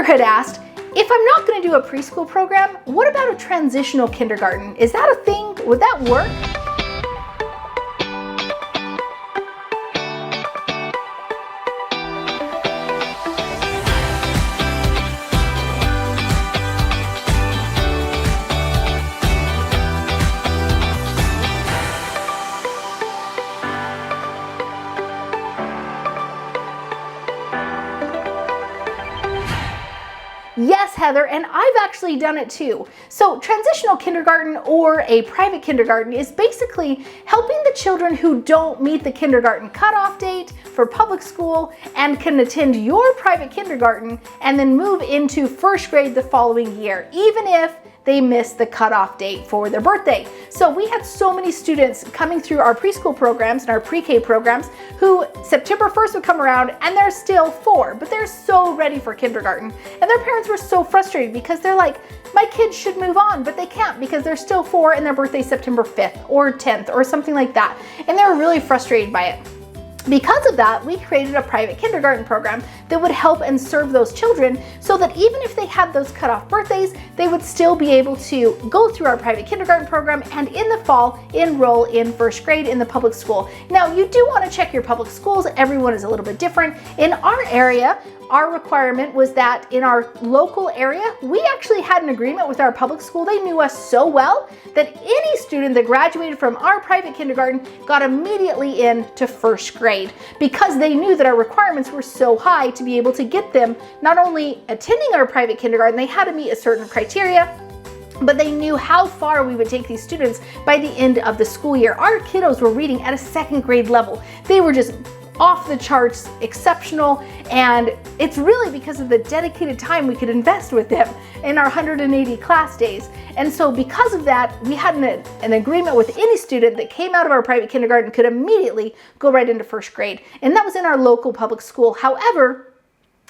Heather had asked, if I'm not going to do a preschool program, what about a transitional kindergarten? Is that a thing? Would that work? Yes, Heather, and I've actually done it too. So transitional kindergarten or a private kindergarten is basically helping the children who don't meet the kindergarten cutoff date for public school and can attend your private kindergarten and then move into first grade the following year, even if they missed the cutoff date for their birthday. So we had so many students coming through our preschool programs and our pre-K programs who September 1st would come around and they're still 4, but they're so ready for kindergarten. And their parents were so frustrated because they're like, my kids should move on, but they can't because they're still 4 and their birthday's September 5th or 10th or something like that. And they were really frustrated by it. Because of that, we created a private kindergarten program that would help and serve those children so that even if they had those cutoff birthdays, they would still be able to go through our private kindergarten program and in the fall enroll in first grade in the public school. Now, you do want to check your public schools. Everyone is a little bit different. In our area, our requirement was that in our local area, we actually had an agreement with our public school. They knew us so well that any student that graduated from our private kindergarten got immediately into first grade because they knew that our requirements were so high to be able to get them not only attending our private kindergarten, they had to meet a certain criteria, but they knew how far we would take these students by the end of the school year. Our kiddos were reading at a second grade level. They were just off the charts, exceptional, and it's really because of the dedicated time we could invest with them in our 180 class days. And so because of that, we had an agreement with any student that came out of our private kindergarten could immediately go right into first grade. And that was in our local public school. However,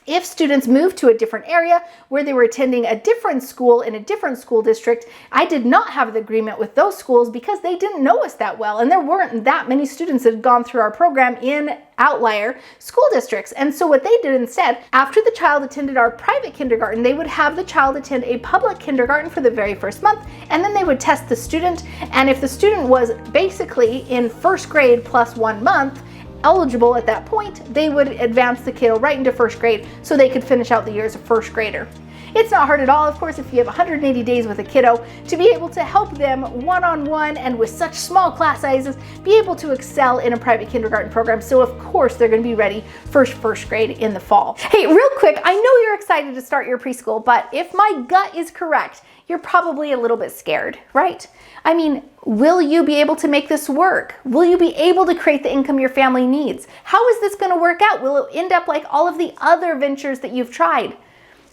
if students moved to a different area where they were attending a different school in a different school district, I did not have the agreement with those schools because they didn't know us that well. And there weren't that many students that had gone through our program in outlier school districts. And so what they did instead, after the child attended our private kindergarten, they would have the child attend a public kindergarten for the very first month, and then they would test the student. And if the student was basically in first grade plus 1 month, eligible at that point, they would advance the kiddo right into first grade so they could finish out the year as a first grader. It's not hard at all, of course, if you have 180 days with a kiddo to be able to help them one-on-one and with such small class sizes be able to excel in a private kindergarten program. So of course they're going to be ready for first grade in the fall. Hey, real quick, I know you're excited to start your preschool, but if my gut is correct, you're probably a little bit scared, right? I mean, will you be able to make this work? Will you be able to create the income your family needs? How is this going to work out? Will it end up like all of the other ventures that you've tried?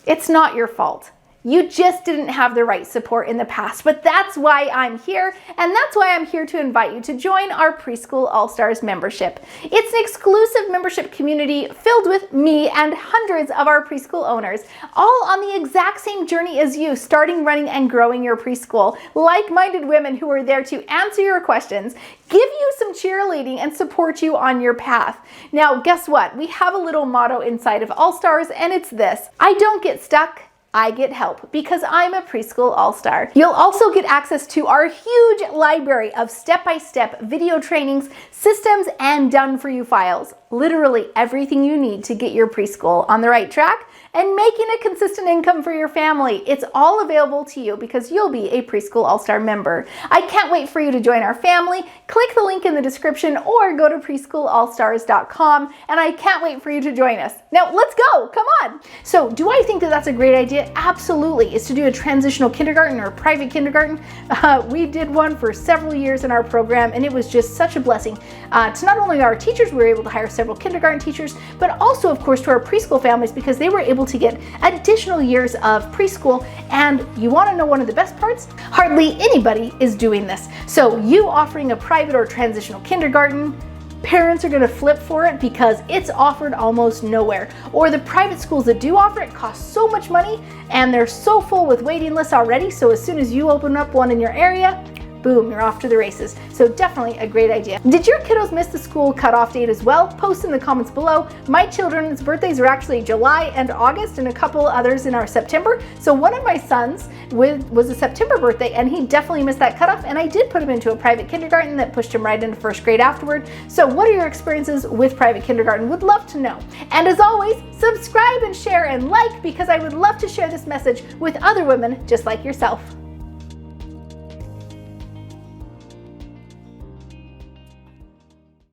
It's not your fault. You just didn't have the right support in the past, but that's why I'm here, and that's why I'm here to invite you to join our Preschool All-Stars membership. It's an exclusive membership community filled with me and hundreds of our preschool owners, all on the exact same journey as you, starting, running, and growing your preschool. Like-minded women who are there to answer your questions, give you some cheerleading, and support you on your path. Now, guess what? We have a little motto inside of All-Stars, and it's this: I don't get stuck, I get help, because I'm a preschool all-star. You'll also get access to our huge library of step-by-step video trainings, systems, and done-for-you files. Literally everything you need to get your preschool on the right track and making a consistent income for your family. It's all available to you because you'll be a Preschool All-Star member. I can't wait for you to join our family. Click the link in the description or go to preschoolallstars.com, and I can't wait for you to join us. Now let's go, come on. So do I think that that's a great idea? Absolutely. Is to do a transitional kindergarten or private kindergarten. We did one for several years in our program, and it was just such a blessing to not only our teachers. We were able to hire several kindergarten teachers, but also of course to our preschool families, because they were able to get additional years of preschool. And you want to know one of the best parts? Hardly anybody is doing this. So you offering a private or transitional kindergarten, parents are going to flip for it because it's offered almost nowhere. Or the private schools that do offer it cost so much money and they're so full with waiting lists already. So as soon as you open up one in your area, boom, you're off to the races. So definitely a great idea. Did your kiddos miss the school cutoff date as well? Post in the comments below. My children's birthdays are actually July and August, and a couple others in our September. So one of my sons was a September birthday, and he definitely missed that cutoff, and I did put him into a private kindergarten that pushed him right into first grade afterward. So what are your experiences with private kindergarten? Would love to know. And as always, subscribe and share and like, because I would love to share this message with other women just like yourself.